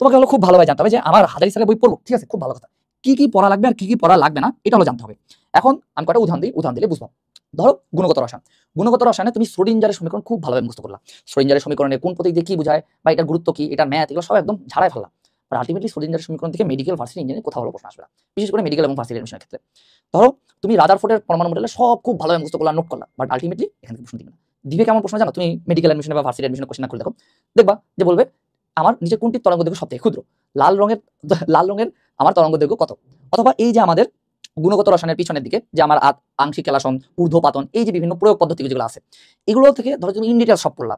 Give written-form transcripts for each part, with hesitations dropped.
তোমাকে হলো খুব ভালোভাবে জানতে হবে যে আমার হাজারি স্যারের বই পড়বো, ঠিক আছে, খুব ভালো কথা। কি কি পড়া লাগবে আর কি কি পড়া লাগবে না এটা হলো জানতে হবে। এখন আমি কটা উদাহরণ দিলে বুঝবো। ধরো গুণগত রসায়ন, গুণগত রসায়নে তুমি শ্রোডিঞ্জারের সমীকরণ খুব ভালোভাবে মুখস্থ করলা, শ্রোডিঞ্জারের সমীকরণে কোন প্রতীক দিয়ে কি বোঝায় বা এটার গুরুত্ব কি, এটা ম্যাথ, এগুলো সব একদম ঝাড়াই ফেললাম। আর আলটিমেটলি শ্রোডিঞ্জারের সমীকরণ থেকে মেডিকেল ভার্সিটি ইঞ্জিনিয়ারিং কোথাও ভালো প্রশ্ন আসবে না, বিশেষ করে মেডিকেল এবং ভার্সিটি এডমিশনের ক্ষেত্রে। ধরো তুমি রাদারফোর্ডের পরমাণু মডেলে সব খুব ভালোভাবে মুখস্থ করলা, নোট করলা, বাট আলটিমেটলি এখান থেকে প্রশ্ন দিবে না। দিবে কেমন প্রশ্ন জানো? তুমি মেডিকেল এডমিশনে বা ভার্সিটি এডমিশনে কোশ্চেন করে দেখো, দেখবা যে বলবে আমার নিচে কোনটি তরঙ্গ দৈর্ঘ্য সবথেকে ক্ষুদ্র, লাল রঙের আমার তরঙ্গ দৈর্ঘ্য কত। অথবা এই যে আমাদের গুণগত রসায়নের পিছনের দিকে যে আমার আংশিক কেলাসন, ঊর্ধ্বপাতন, এই যে বিভিন্ন প্রয়োগ পদ্ধতি যেগুলো আছে, এগুলো থেকে ধরো তুমি ইন ডিটেইলস সব পড়লা,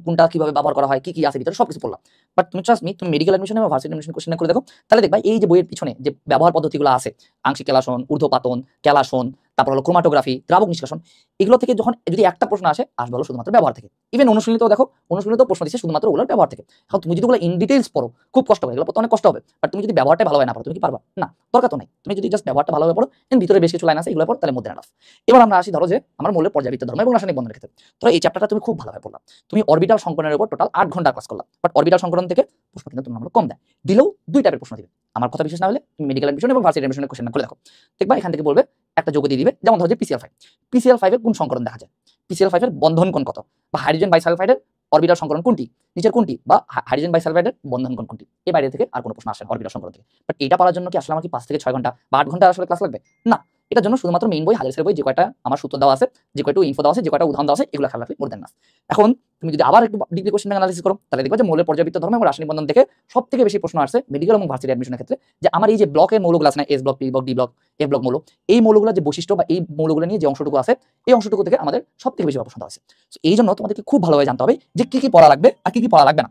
কোনটা কিভাবে ব্যবহার করা হয়, কি কি আছে ভিতরে সবকিছু পড়লা। বাট তুমি ট্রাস্ট মি, তুমি মেডিকেল এডমিশনে বা ভার্সিটি এডমিশনে কোশ্চেন করে দেখো, তাহলে দেখবা এই যে বইয়ের পিছনে যে ব্যবহার পদ্ধতিগুলো আছে, আংশিক কেলাসন, ঊর্ধ্বপাতন, কেলাসন, তারপর হলো ক্রোমাটোগ্রাফি, দ্রাবক নিষ্কাশন, এগুলো থেকে যখন যদি একটা প্রশ্ন আসে, আসবে হলো শুধুমাত্র ব্যবহার থেকে। ইভেন অনুশীলনীতেও দেখো, অনুশীলনীতেও প্রশ্ন দিচ্ছে শুধুমাত্র ওগুলোর ব্যবহার থেকে। এখন তুমি যদি ওগুলো ইন ডিটেইলস পড়ো, খুব কষ্ট হবে, এগুলো পড়তে অনেক কষ্ট হবে, বাট তুমি যদি ব্যবহারটা ভালোভাবে না পড়ো, তুমি কি পারবা? না, দরকার তো নাই। তুমি যদি জাস্ট ব্যবহারটা ভালোভাবে পড়ো, এর ভিতরে বেশ কিছু লাইন আছে, এগুলো পড়ো, তাহলে মধ্যে এনাফ। এবার আমরা আসি ধরো যে আমার মৌলের পর্যাবৃত্ত ধর্ম এবং রাসায়নিক বন্ধনের ক্ষেত্রে। ধরো এই চ্যাপ্টারটা তুমি খুব ভালোভাবে পড়লা, তুমি অরবিটাল সংকলনের উপর টোটাল 8 ঘন্টা ক্লাস করলা, বাট অরবিটাল সংকলন থেকে প্রশ্ন কিন্তু তোমার কম দেয়, দিলেও দুই টাইপের প্রশ্ন দিবে। আমার কথা বিশেষ না হলে তুমি মেডিকেল এডমিশন এবং ভার্সিটি এডমিশনের কোশ্চেন করে দেখো, দেখবা এখান থেকে বলবে একটা যৌগ দিয়ে দিবে, যেমন ধরো যে PCl5, PCl5 এর কোন সংকরণ দেখা যায়, PCl5 এর বন্ধন কোণ কত, বা হাইড্রোজেন বাইসালফাইডের অরবিটাল সংকরণ কোনটি, নিচের কোনটি, বা হাইড্রোজেন বাইসালফাইডের বন্ধন কোণ কোনটি। এই বাইরে থেকে আর কোনো প্রশ্ন আসে না অরবিটাল সংকরণ থেকে। বাট এটা পড়ার জন্য কি আসলে আমার কি 5 থেকে 6 ঘন্টা বা 8 ঘন্টা আসলে ক্লাস লাগবে? না, এটার জন্য শুধুমাত্র মেইন বই, হাজার বই, যে কয়টা আমার সূত্র দেওয়া আছে, যে কয়টা ইনফো দেওয়া আছে, যে কয়টা উদাহরণ দেওয়া আছে, এগুলো খেলা রাখলে মোর দেন না। এখন তুমি যদি আবার একটু ডিগ্রি কোশ্চেন অ্যানালাইসিস করো, তাহলে দেখবে যে মৌলের পর্যাবৃত্ত ধর্ম এবং রাসায়নিক বন্ধন থেকে সবথেকে বেশি প্রশ্ন আসছে মেডিকেল এবং ভার্সিটি এডমিশনের ক্ষেত্রে, যে আমার এই যে ব্লকের মৌলগুলো আছে না, S block, P block, D block, এ ব্লক মৌল, এই মৌলগুলোর যে বৈশিষ্ট্য বা এই মৌলগুলো নিয়ে যে অংশটুকু আছে, এই অংশটুকু থেকে আমাদের সবথেকে বেশি প্রশ্ন দেওয়া আছে। এই জন্য তোমাদেরকে খুব ভালোভাবে জানতে হবে যে কি কি পড়া লাগবে আর কি কি পড়া লাগবে না।